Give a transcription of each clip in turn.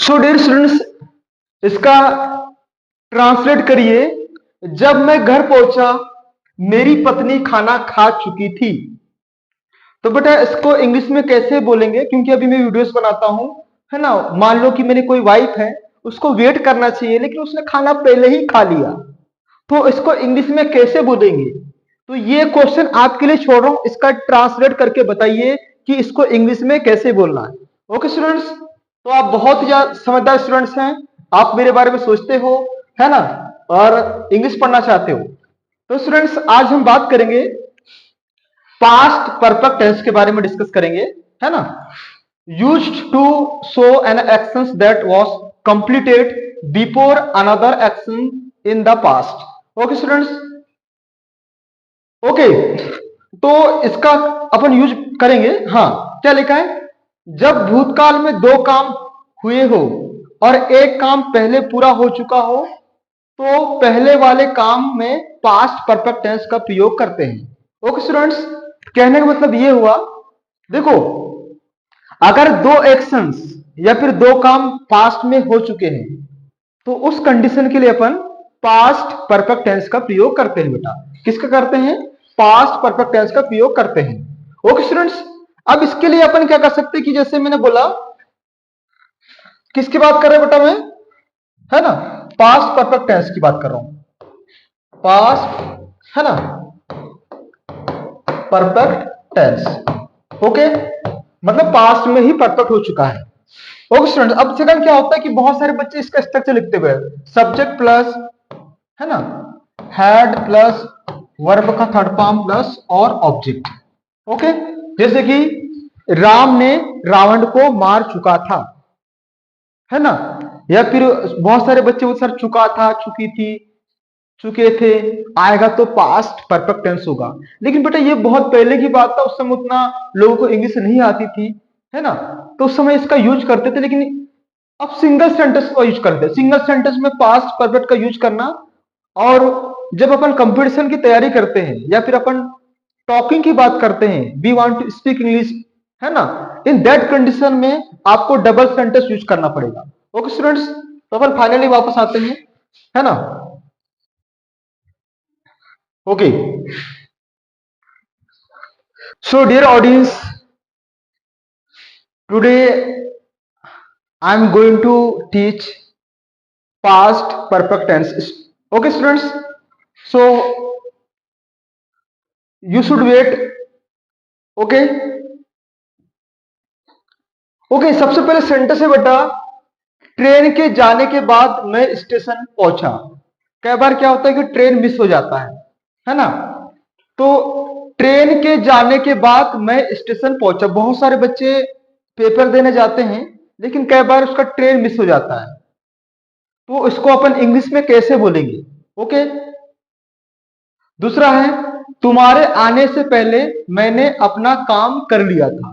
So dear students, इसका translate करिए। जब मैं घर पहुंचा मेरी पत्नी खाना खा चुकी थी। तो बेटा इसको इंग्लिश में कैसे बोलेंगे, क्योंकि अभी मैं वीडियोस बनाता हूं, है ना। मान लो कि मेरी कोई वाइफ है, उसको वेट करना चाहिए लेकिन उसने खाना पहले ही खा लिया, तो इसको इंग्लिश में कैसे बोलेंगे। तो ये क्वेश्चन आपके लिए छोड़ रहा हूं, इसका ट्रांसलेट करके बताइए कि इसको इंग्लिश में कैसे बोलना है। ओके स्टूडेंट्स, तो आप बहुत ही ज्यादा समझदार स्टूडेंट्स हैं, आप मेरे बारे में सोचते हो, है ना, और इंग्लिश पढ़ना चाहते हो। तो स्टूडेंट्स आज हम बात करेंगे पास्ट परफेक्ट टेंस के बारे में डिस्कस करेंगे, है ना। Used to show an actions that was completed before another action in the past. Okay students, okay. तो इसका अपन यूज करेंगे। हाँ, क्या लिखा है, जब भूतकाल में दो काम हुए हो और एक काम पहले पूरा हो चुका हो तो पहले वाले काम में पास्ट परफेक्ट टेंस का प्रयोग करते हैं। ओके स्टूडेंट्स, कहने का मतलब ये हुआ, देखो अगर दो एक्शंस या फिर दो काम पास्ट में हो चुके हैं तो उस कंडीशन के लिए अपन पास्ट परफेक्ट टेंस का प्रयोग करते हैं। बेटा किसका करते हैं, पास्ट परफेक्ट टेंस का प्रयोग करते हैं। ओके स्टूडेंट्स, अब इसके लिए अपन क्या कर सकते हैं कि जैसे मैंने बोला, किसकी बात कर रहे हैं बेटा मैं, है ना, पास्ट परफेक्ट टेंस की बात कर रहा हूं, पास्ट, है ना, परफेक्ट टेंस। ओके, मतलब पास्ट में ही परफेक्ट हो चुका है। ओके स्टूडेंट्स, अब सेकंड क्या होता है कि बहुत सारे बच्चे इसका स्ट्रक्चर लिखते हुए सब्जेक्ट प्लस, है ना, हैड प्लस वर्ब का थर्ड फॉर्म प्लस और ऑब्जेक्ट। ओके, जैसे कि राम ने रावण को मार चुका था, है ना, या फिर बहुत सारे बच्चे वो सर चुका था, चुकी थी, चुके थे, आएगा तो पास्ट परफेक्ट टेंस होगा। लेकिन बेटा ये बहुत पहले की बात था, उस समय उतना लोगों को इंग्लिश नहीं आती थी, है ना, तो उस समय इसका यूज करते थे। लेकिन अब सिंगल सेंटेंस का यूज करते हैं, सिंगल सेंटेंस में पास्ट परफेक्ट का यूज करना। और जब अपन कंपटीशन की तैयारी करते हैं या फिर अपन टॉकिंग की बात करते हैं, we want to speak English, है ना, इन दैट कंडीशन में आपको डबल सेंटेंस यूज करना पड़ेगा। ओके स्टूडेंट्स, तो अपन फाइनली वापस आते हैं, है ना। Okay, so dear audience, today I am going to teach past perfect tense. Okay students, so you should wait. Okay, okay, सबसे पहले सेंटेंस है बेटा, ट्रेन के जाने के बाद मैं स्टेशन पहुंचा। कई बार क्या होता है कि ट्रेन मिस हो जाता है ना। तो ट्रेन के जाने के बाद मैं स्टेशन पहुंचा, बहुत सारे बच्चे पेपर देने जाते हैं लेकिन कई बार उसका ट्रेन मिस हो जाता है, तो इसको अपन इंग्लिश में कैसे बोलेंगे। ओके, दूसरा है, तुम्हारे आने से पहले मैंने अपना काम कर लिया था।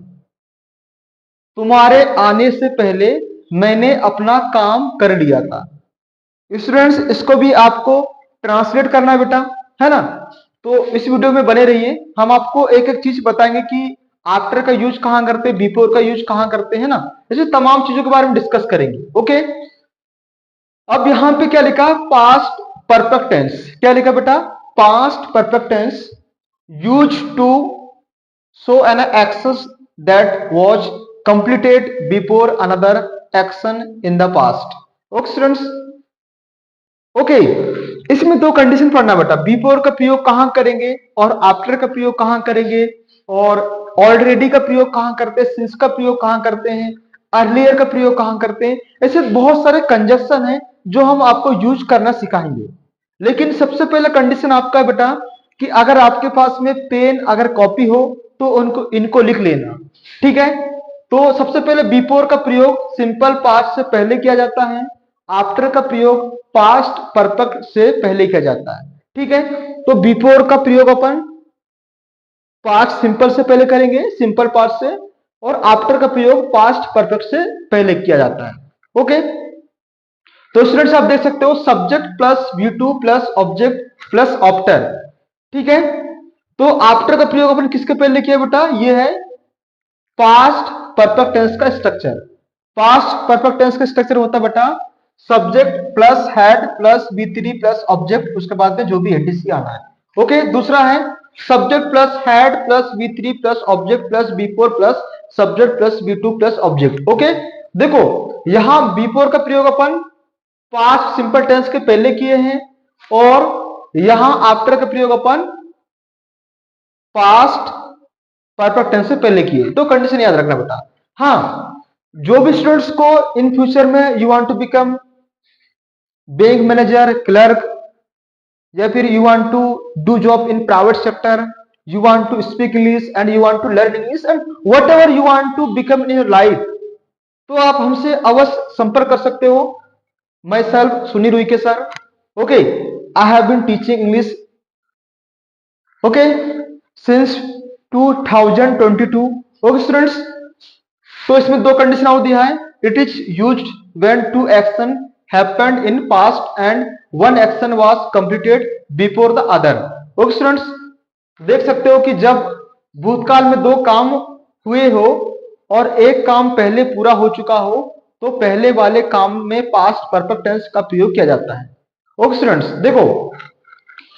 तुम्हारे आने से पहले मैंने अपना काम कर लिया था। स्टूडेंट्स इसको भी आपको ट्रांसलेट करना है बेटा, है ना। तो इस वीडियो में बने रहिए, हम आपको एक एक चीज बताएंगे कि आफ्टर का यूज कहां करते हैं, बिफोर का यूज कहां करते हैं ना, ऐसे तमाम चीजों के बारे में डिस्कस करेंगे। ओके, अब यहां पे क्या लिखा, पास्ट परफेक्ट टेंस। क्या लिखा बेटा, past perfect tense use to show an action that was completed before another action in the past. Okay students, okay, इसमें दो कंडीशन पढ़ना बेटा, बिफोर का प्रयोग कहां करेंगे और आफ्टर का प्रयोग कहां करेंगे, और ऑलरेडी का प्रयोग कहां करते हैं, सिंस का प्रयोग कहां करते हैं, अर्लियर का प्रयोग कहां करते हैं। ऐसे बहुत सारे कंजक्शन हैं जो हम आपको यूज करना सिखाएंगे। लेकिन सबसे पहले कंडीशन आपका है बेटा कि अगर आपके पास में पेन अगर कॉपी हो तो उनको इनको लिख लेना, ठीक है। तो सबसे पहले बिफोर का प्रयोग सिंपल पास्ट से पहले किया जाता है, आफ्टर का प्रयोग पास्ट परफेक्ट से पहले किया जाता है, ठीक है। तो बिफोर का प्रयोग अपन पास्ट सिंपल से पहले करेंगे, सिंपल पास्ट से, और आफ्टर का प्रयोग पास्ट परफेक्ट से पहले किया जाता है। ओके, तो स्टूडेंट्स आप देख सकते हो subject plus V2 plus object plus after, ठीक है। तो आफ्टर का प्रयोग अपन किसके पहले किया बेटा, ये है पास्ट परफेक्ट टेंस का स्ट्रक्चर। पास्ट परफेक्ट टेंस का स्ट्रक्चर होता है बेटा subject plus had plus B3 plus object, उसके बाद में जो भी एडीसी आना है। ओके, दूसरा है subject plus had plus B3 plus object plus B4 plus subject plus बी2 plus object. Okay, देखो यहां बी4 का प्रयोग अपन पास्ट सिंपल टेंस के पहले किए हैं और यहां आफ्टर का प्रयोग अपन पास्ट परफेक्ट टेंस से पहले किए, तो कंडीशन याद रखना बेटा। हाँ, जो भी स्टूडेंट्स को इन फ्यूचर में you want to become bank manager, clerk, या फिर you want to do job in private sector, you want to speak English and you want to learn English and whatever you want to become in your life, तो आप हमसे अवश्य संपर्क कर सकते हो। Myself Sunil Uike sir. Okay, I have been teaching English okay since 2022। Okay students, तो इसमें दो कंडीशन और दिया है, it is used when two action happened in past and one action was completed before the other. Okay students, देख सकते हो कि जब भूतकाल में दो काम हुए हो और एक काम पहले पूरा हो चुका हो तो पहले वाले काम में पास्ट परफेक्ट टेंस का प्रयोग किया जाता है। ओके स्टूडेंट्स, देखो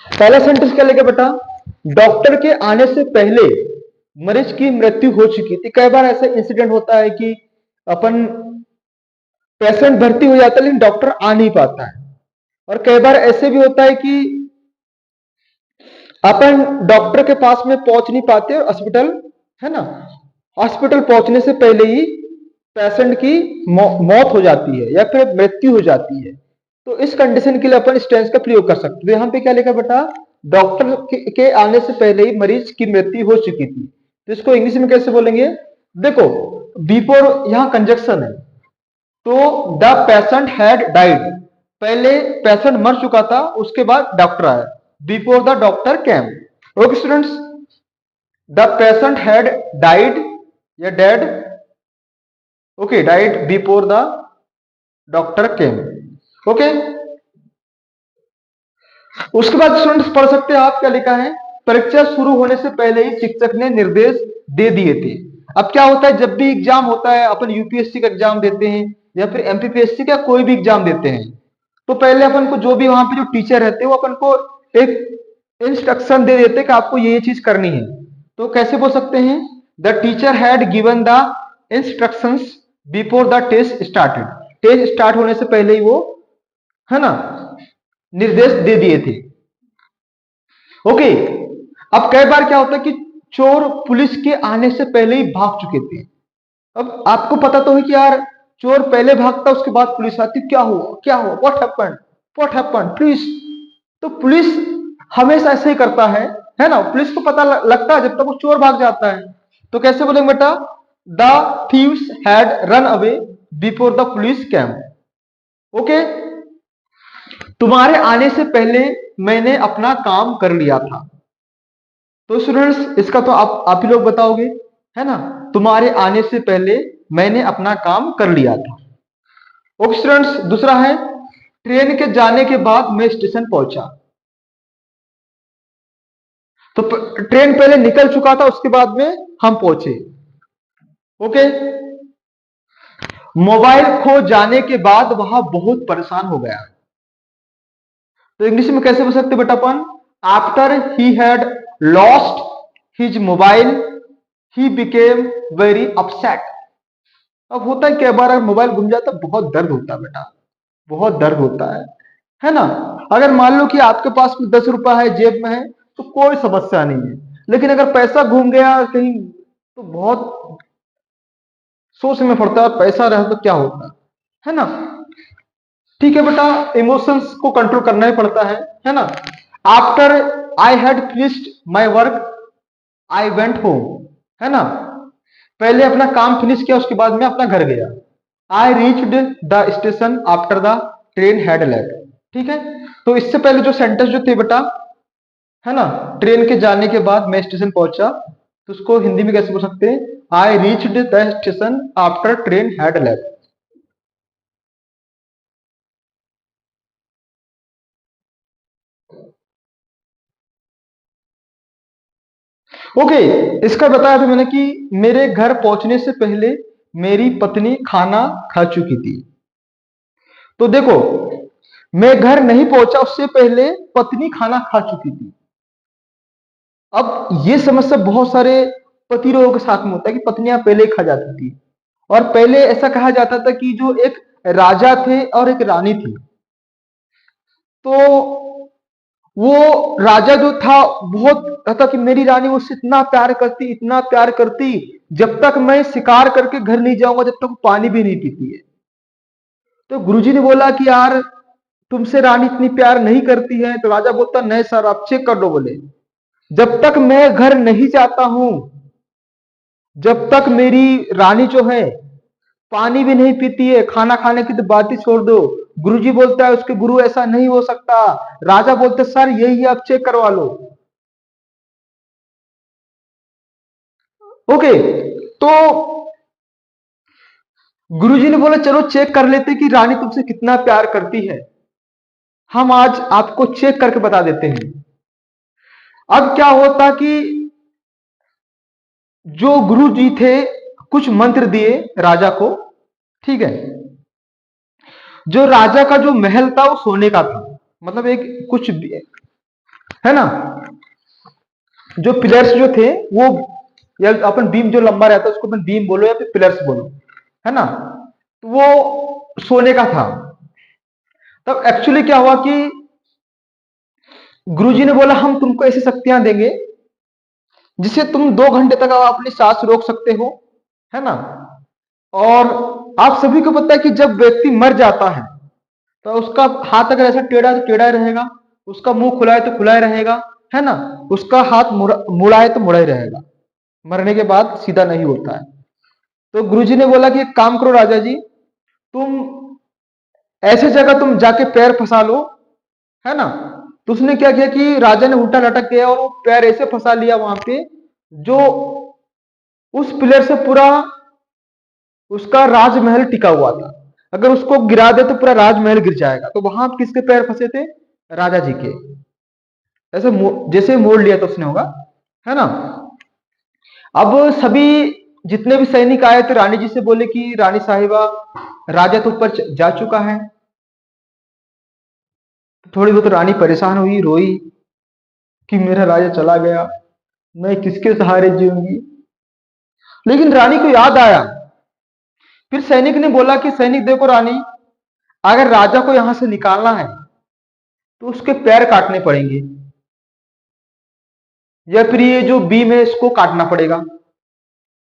पहला सेंटेंस क्या लेगा बेटा, डॉक्टर के आने से पहले मरीज की मृत्यु हो चुकी थी। कई बार ऐसा इंसिडेंट होता है कि अपन पेशेंट भर्ती हो जाता है लेकिन डॉक्टर आ नहीं पाता है, और कई बार ऐसे भी होता है कि अपन डॉक्टर के पास में पहुंच नहीं पाते और हॉस्पिटल है ना, हॉस्पिटल पहुंचने से पहले ही पेशेंट की मौत हो जाती है या फिर मृत्यु हो जाती है। तो इस कंडीशन के लिए अपन इस टेंस का प्रयोग कर सकते हैं। यहां पे क्या लिखा बेटा, डॉक्टर के आने से पहले ही मरीज की मृत्यु हो चुकी थी, तो इसको इंग्लिश में कैसे बोलेंगे, देखो बिफोर यहां कंजक्शन है, तो द पेशेंट हैड डाइड, पहले पेशेंट मर चुका था उसके बाद डॉक्टर आया, before the doctor came. Okay students, the patient had died या dead, okay died before the doctor came. Okay, उसके बाद स्टूडेंट्स पढ़ सकते हैं आप क्या लिखा है, परीक्षा शुरू होने से पहले ही शिक्षक ने निर्देश दे दिए थे। अब क्या होता है, जब भी एग्जाम होता है, अपन यूपीएससी का एग्जाम देते हैं या फिर एमपीपीएससी का कोई भी एग्जाम देते हैं, तो पहले अपन को जो भी वहां पे जो टीचर रहते हैं वो अपन को एक इंस्ट्रक्शन दे देते हैं कि आपको ये चीज करनी है। तो कैसे बोल सकते हैं, the teacher had given the instructions before the test started, test start होने से पहले ही वो है ना निर्देश दे दिए थे। ओके, अब कई बार क्या होता है कि चोर पुलिस के आने से पहले ही भाग चुके थे। अब आपको पता तो है कि यार चोर पहले भागता उसके बाद पुलिस आती, क्या हुआ क्या हुआ, व्हाट हैपेंड प्लीज। तो पुलिस हमेशा ऐसे ही करता है ना, पुलिस को पता लगता है जब तक वो चोर भाग जाता है। तो कैसे बोलेंगे बेटा, the thieves had run away before the police came. Okay, तुम्हारे आने से पहले मैंने अपना काम कर लिया था। तो स्टूडेंट्स इसका तो आप ही लोग बताओगे है ना, तुम्हारे आने से पहले मैंने अपना काम कर लिया था। ओके स्टूडेंट्स, दूसरा है ट्रेन के जाने के बाद मैं स्टेशन पहुंचा। तो ट्रेन पहले निकल चुका था उसके बाद में हम पहुंचे। ओके, मोबाइल खो जाने के बाद वह बहुत परेशान हो गया। तो इंग्लिश में कैसे बोल सकते बेटा अपन, after he had lost his mobile he became very upset. अब होता है कई बार अगर मोबाइल गुम जाता है बहुत दर्द होता है बेटा, बहुत दर्द होता है ना। अगर मान लो कि आपके पास में 10 रुपया है जेब में है तो कोई समस्या नहीं है, लेकिन अगर पैसा घूम गया कहीं तो बहुत सोच में पड़ता है, पैसा रहे तो क्या होता है ना। ठीक है बेटा, इमोशंस को कंट्रोल करना ही पड़ता है ना। After I had finished my work I went home, है ना, पहले अपना काम फिनिश किया उसके बाद में अपना घर गया। I reached the station after the train had left. ठीक है, तो इससे पहले जो सेंटेंस जो थे बेटा है ना, ट्रेन के जाने के बाद मैं स्टेशन पहुंचा, तो उसको हिंदी में कैसे बोल सकते हैं, I reached the station after train had left. Okay, इसका बताया था मैंने कि मेरे घर पहुंचने से पहले मेरी पत्नी खाना खा चुकी थी। तो देखो, मैं घर नहीं पहुंचा उससे पहले पत्नी खाना खा चुकी थी। अब ये समस्या बहुत सारे पति लोगों के साथ में होता है कि पत्नियां पहले ही खा जाती थी। और पहले ऐसा कहा जाता था कि जो एक राजा थे और एक रानी थी, तो वो राजा जो था बहुत कहता कि मेरी रानी मुझसे इतना प्यार करती, इतना प्यार करती, जब तक मैं शिकार करके घर नहीं जाऊंगा जब तक वो पानी भी नहीं पीती है। तो गुरुजी ने बोला कि यार तुमसे रानी इतनी प्यार नहीं करती है। तो राजा बोलता नहीं सर, आप चेक कर लो। बोले जब तक मैं घर नहीं जाता हूं, जब तक मेरी रानी जो है पानी भी नहीं पीती है, खाना खाने की तो बात ही छोड़ दो। गुरुजी बोलता है उसके गुरु ऐसा नहीं हो सकता। राजा बोलते सर यही है, आप चेक करवा लो। ओके, तो गुरुजी ने बोला चलो चेक कर लेते कि रानी तुमसे कितना प्यार करती है। हम आज आपको चेक करके बता देते हैं। अब क्या होता कि जो गुरु जी थे कुछ मंत्र दिए राजा को, ठीक है। जो राजा का जो महल था वो सोने का था, मतलब एक कुछ है ना, जो पिलर्स जो थे वो, या अपन बीम जो लंबा रहता है उसको अपन बीम बोलो या फिर पिलर्स बोलो, है ना, तो वो सोने का था। तब एक्चुअली क्या हुआ कि गुरुजी ने बोला हम तुमको ऐसी शक्तियां देंगे जिससे तुम 2 घंटे तक अपनी सांस रोक सकते हो, है ना। और आप सभी को पता है कि जब व्यक्ति मर जाता है तो उसका हाथ अगर ऐसा टेढ़ा है तो टेढ़ा ही रहेगा, उसका मुंह खुला है तो खुला ही रहेगा, है ना, उसका हाथ मुड़ा है तो मुड़ा ही रहेगा। मरने के बाद सीधा नहीं होता है। तो गुरुजी ने बोला कि एक काम करो राजा जी, तुम ऐसे जगह तुम जाके पैर फंसा लो, है ना। तो उसने क्या किया कि राजा ने उल्टा लटक गया और वो पैर ऐसे फंसा लिया वहां पे, जो उस पिलर से पूरा उसका राजमहल टिका हुआ था। अगर उसको गिरा दे तो पूरा राजमहल गिर जाएगा। तो वहां किसके पैर फंसे थे? राजा जी के। ऐसे जैसे मोड़ लिया तो उसने होगा, है ना। अब सभी जितने भी सैनिक आए थे रानी जी से बोले कि रानी साहिबा राजा तो ऊपर जा चुका है। थोड़ी बहुत रानी परेशान हुई, रोई कि मेरा राजा चला गया, मैं किसके सहारे जीऊंगी। लेकिन रानी को याद आया। फिर सैनिक ने बोला कि सैनिक देखो रानी, अगर राजा को यहां से निकालना है तो उसके पैर काटने पड़ेंगे, या फिर ये जो बीम है इसको काटना पड़ेगा।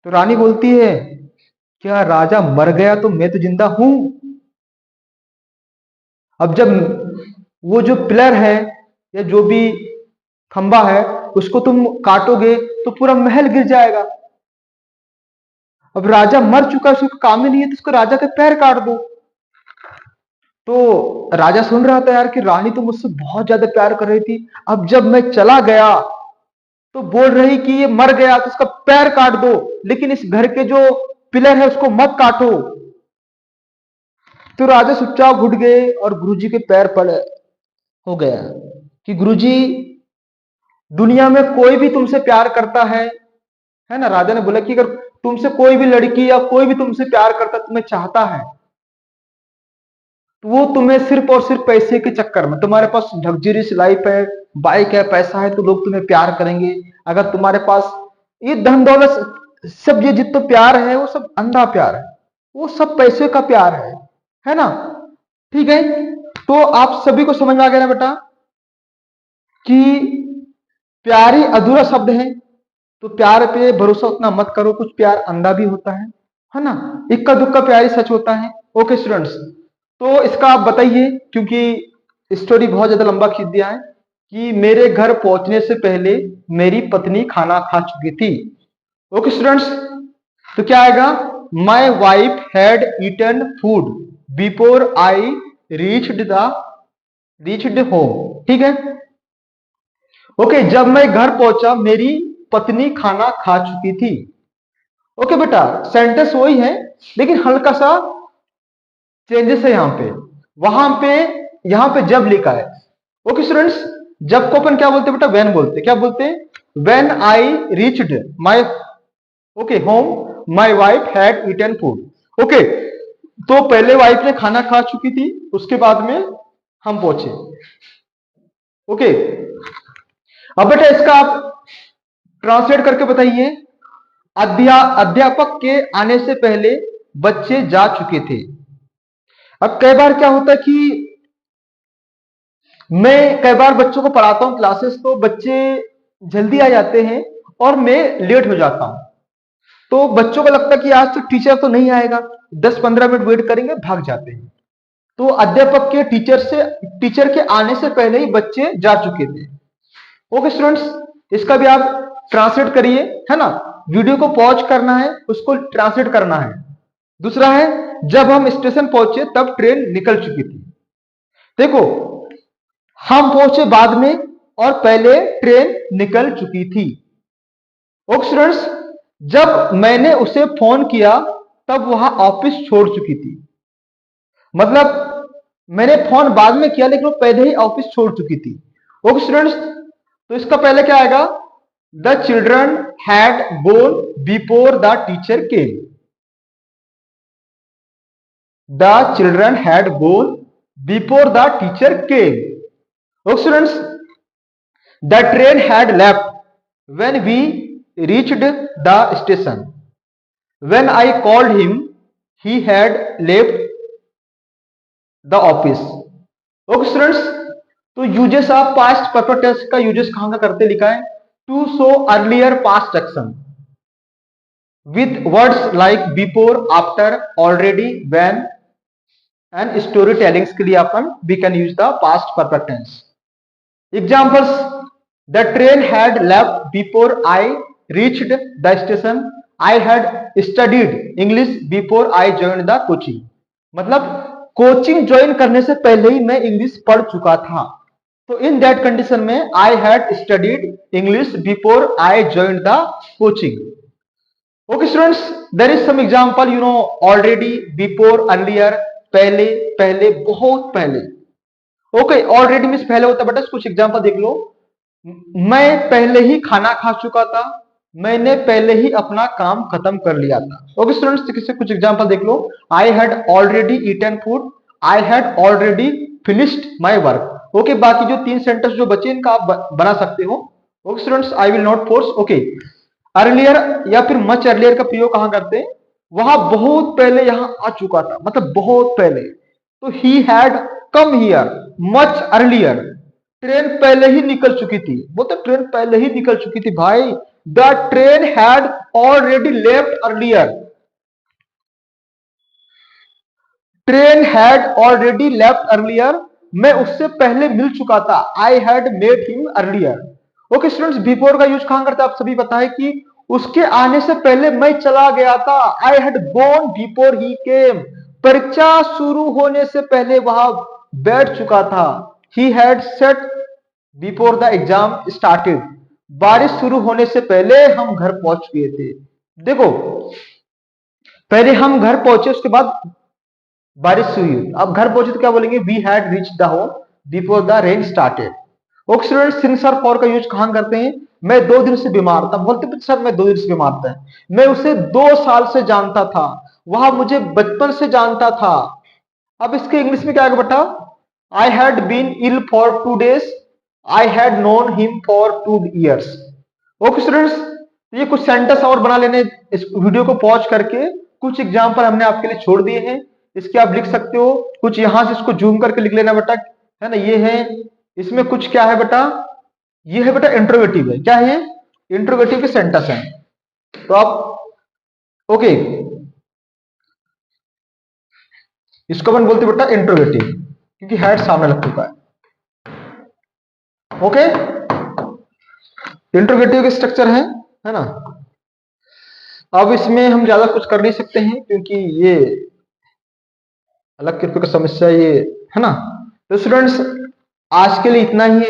तो रानी बोलती है क्या राजा मर गया तो मैं तो जिंदा हूं। अब जब वो जो पिलर है या जो भी खंबा है उसको तुम काटोगे तो पूरा महल गिर जाएगा। अब राजा मर चुका है, उसको काम ही नहीं है, तो उसको राजा के पैर काट दो। तो राजा सुन रहा था यार कि रानी तो मुझसे बहुत ज्यादा प्यार कर रही थी, अब जब मैं चला गया तो बोल रही कि ये मर गया तो उसका पैर काट दो, लेकिन इस घर के जो पिलर है उसको मत काटो। तो राजा चुपचाप उठ गए और गुरुजी के पैर पड़े हो गया कि गुरुजी, दुनिया में कोई भी तुमसे प्यार करता है ना। राजा ने बोला कि अगर तुमसे कोई भी लड़की या कोई भी तुमसे प्यार करता, तुम्हें चाहता है, तो वो तुम्हें सिर्फ और सिर्फ पैसे के चक्कर में, तुम्हारे पास लग्जरियस लाइफ है, बाइक है, पैसा है, तो लोग तुम्हें प्यार करेंगे। अगर तुम्हारे पास ये धन दौलत सब, ये जितना प्यार है वो सब अंधा प्यार है, वो सब पैसे का प्यार है ना। ठीक है, तो आप सभी को समझ में आ गया ना बेटा कि प्यार ही अधूरा शब्द है। तो प्यार पे भरोसा उतना मत करो, कुछ प्यार अंधा भी होता है ना। इक्का दुक्का प्यार ही सच होता है। ओके स्टूडेंट्स, तो इसका आप बताइए, क्योंकि स्टोरी बहुत ज्यादा लंबा खींच दिया है, कि मेरे घर पहुंचने से पहले मेरी पत्नी खाना खा चुकी थी। ओके स्टूडेंट्स, तो क्या आएगा? My wife had eaten food before I reached home. ठीक है। ओके, जब मैं घर पहुंचा मेरी पत्नी खाना खा चुकी थी। ओके बेटा, सेंटेंस वही है लेकिन हल्का सा चेंजेस है यहाँ पे। वहां पे यहाँ पे जब लिखा है। ओके स्टूडेंट्स, जब को अपन क्या बोलते बेटा? व्हेन बोलते। क्या बोलते? When I reached my okay home, my wife had eaten food. Okay, तो पहले वाइफ ने खाना खा चुकी थी, उसके बाद में हम पहुंचे। ओके, अब बेटा इसका आप ट्रांसलेट करके बताइए। अध्यापक के आने से पहले बच्चे जा चुके थे। अब कई बार क्या होता है कि मैं कई बार बच्चों को पढ़ाता हूं क्लासेस, तो बच्चे जल्दी आ जाते हैं और मैं लेट हो जाता हूं। तो बच्चों को लगता है कि आज तो टीचर तो नहीं आएगा, 10-15 मिनट वेट करेंगे, भाग जाते हैं। तो अध्यापक के टीचर के आने से पहले ही बच्चे जा चुके थे। ओके स्टूडेंट्स, इसका भी आप ट्रांसलेट करिए, है ना। वीडियो को पॉज करना है, उसको ट्रांसलेट करना है। दूसरा है, जब हम स्टेशन पहुंचे तब ट्रेन निकल चुकी थी। देखो, हम पहुंचे बाद में और पहले ट्रेन निकल चुकी थी। ओके स्टूडेंट्स, जब मैंने उसे फोन किया तब वह ऑफिस छोड़ चुकी थी। मतलब मैंने फोन बाद में किया लेकिन वो पहले ही ऑफिस छोड़ चुकी थी। ओके स्टूडेंट्स, तो इसका पहले क्या आएगा? The children had gone before the teacher came. The children had gone before the teacher came. Okay students, the train had left when we reached the station. When I called him, he had left the office. Okay students, तो uses of past perfect tense का uses कहां का करते लिखा है? To show earlier past action with words like before, after, already, when and story tellings के लिए अपन we can use the past perfect tense. Examples, the train had left before I reached the station. I had studied English before I joined the coaching. मतलब coaching join करने से पहले ही मैं English पढ़ चुका था। तो इन दैट कंडीशन में I had studied English before I joined the coaching. Okay students, there is some example, you know, already, before, earlier, पहले, पहले, बहुत पहले। ओके, ऑलरेडी मीन्स पहले होता है बेटा। कुछ एग्जांपल देख लो। मैं पहले ही खाना खा चुका था, मैंने पहले ही अपना काम खत्म कर लिया था। ओके स्टूडेंट्स, किससे कुछ एग्जांपल देख लो। I had already eaten food, I had already finished my work. Okay, बाकी जो 3 सेंटेंस जो बचे इनका आप बना सकते हो। Okay students, I will not force. Okay, earlier या फिर मच अर्लियर का प्रयोग कहां करते हैं? वहां बहुत पहले यहां आ चुका था, मतलब बहुत पहले। तो he had come here much earlier. Train पहले ही निकल चुकी थी, वो तो ट्रेन पहले ही निकल चुकी थी भाई। The train had already left earlier. Train had already left earlier, मैं उससे पहले मिल चुका था। I had met him earlier. Okay students, before का यूज कहां करते हैं? आप सभी पता है कि उसके आने से पहले मैं चला गया था। I had gone before he came. परीक्षा शुरू होने से पहले वहां बैठ चुका था। He had set before the exam started. बारिश शुरू होने से पहले हम घर पहुंच गए थे। देखो, पहले हम घर पहुंचे, उसके बाद बारिश हुई। अब घर पहुंचे तो क्या बोलेंगे? We had reach the home before the rain started. Okay students, since और फॉर का यूज कहां करते हैं? मैं 2 दिन से बीमार था। बोलते सर मैं 2 दिन से बीमार था। मैं उसे 2 साल से जानता था, वह मुझे बचपन से जानता था। अब इसके इंग्लिश में क्या आएगा बेटा? I had been ill for 2 days, I had known him for 2 years। Okay students, ये कुछ सेंटेंस और बना लेने, इस वीडियो को पॉज करके कुछ एग्जांपल हमने आपके लिए छोड़ दिए हैं, इसके आप लिख सकते हो। कुछ यहां से इसको जूम करके लिख लेना बेटा, है ना। ये है, इसमें कुछ क्या है बेटा? ये है बेटा इंट्रोगेटिव है। क्या है? इंट्रोगेटिव के सेंटेंस है। तो आप ओके, इसको अपन बोलते बेटा इंट्रोगेटिव, क्योंकि हैड सामने लग चुका है। ओके, इंट्रोगेटिव के स्ट्रक्चर है ना। अब इसमें हम ज्यादा कुछ कर नहीं सकते हैं, क्योंकि ये अलग किरकों की समस्या ये है ना। तो स्टूडेंट्स, आज के लिए इतना ही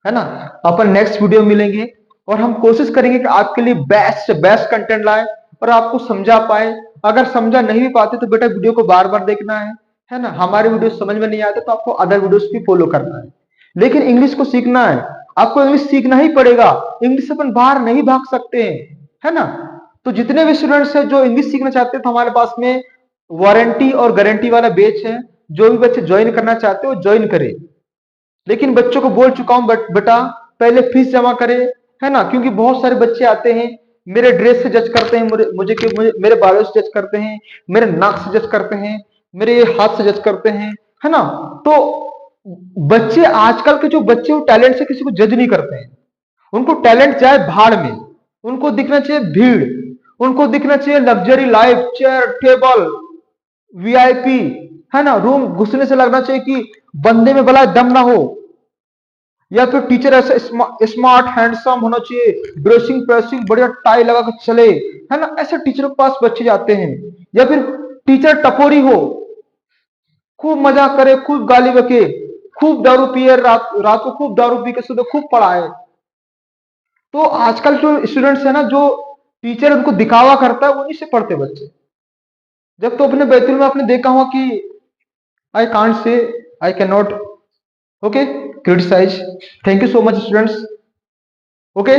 है ना। अपन नेक्स्ट वीडियो में मिलेंगे और हम कोशिश करेंगे कि आपके लिए बेस्ट से बेस्ट कंटेंट लाए और आपको समझा पाए। अगर समझा नहीं भी पाते तो बेटा वीडियो को बार बार देखना है ना। हमारे वीडियो समझ में नहीं आते तो आपको अदर वीडियोस भी फॉलो करना है। लेकिन इंग्लिश को सीखना है, आपको इंग्लिश सीखना ही पड़ेगा। इंग्लिश से अपन बाहर नहीं भाग सकते हैं, है ना। तो जितने भी स्टूडेंट्स हैं जो इंग्लिश सीखना चाहते हैं, तो हमारे पास में वारंटी और गारंटी वाला बैच है। जो भी बच्चे ज्वाइन करना चाहते हो ज्वाइन करें। लेकिन बच्चों को बोल चुका हूं बेटा पहले फीस जमा करें, है ना, क्योंकि बहुत सारे बच्चे आते हैं मेरे ड्रेस से जज करते हैं, मुझे मेरे बालों से जज करते हैं, मेरे नाक से जज करते हैं, मेरे हाथ से जज करते हैं, है ना। तो बच्चे आजकल के जो बच्चे वो टैलेंट से किसी को जज नहीं करते हैं। उनको टैलेंट जाए भाड़ में, उनको दिखना चाहिए भीड़, उनको दिखना चाहिए luxury life, chair table, VIP, है ना। रूम घुसने से लगना चाहिए कि बंदे में भला दम ना हो। या फिर टीचर ऐसा स्मार्ट हैंडसम होना चाहिए, ड्रेसिंग प्रेसिंग बढ़िया टाई लगा के चले, है ना। ऐसे टीचर के पास बच्चे जाते हैं। या फिर टीचर टपोरी हो, खूब मजा करे, खूब गाली बके, खूब दारू पिए, रात को खूब दारू पी के सुबह खूब पढ़ाए। तो आजकल जो स्टूडेंट्स है ना, जो टीचर उनको दिखावा करता है उन्हीं से पढ़ते बच्चे। जब तो अपने बैतूल में आपने देखा हुआ कि I can't say, I can not, okay, criticise. Thank you so much students, okay.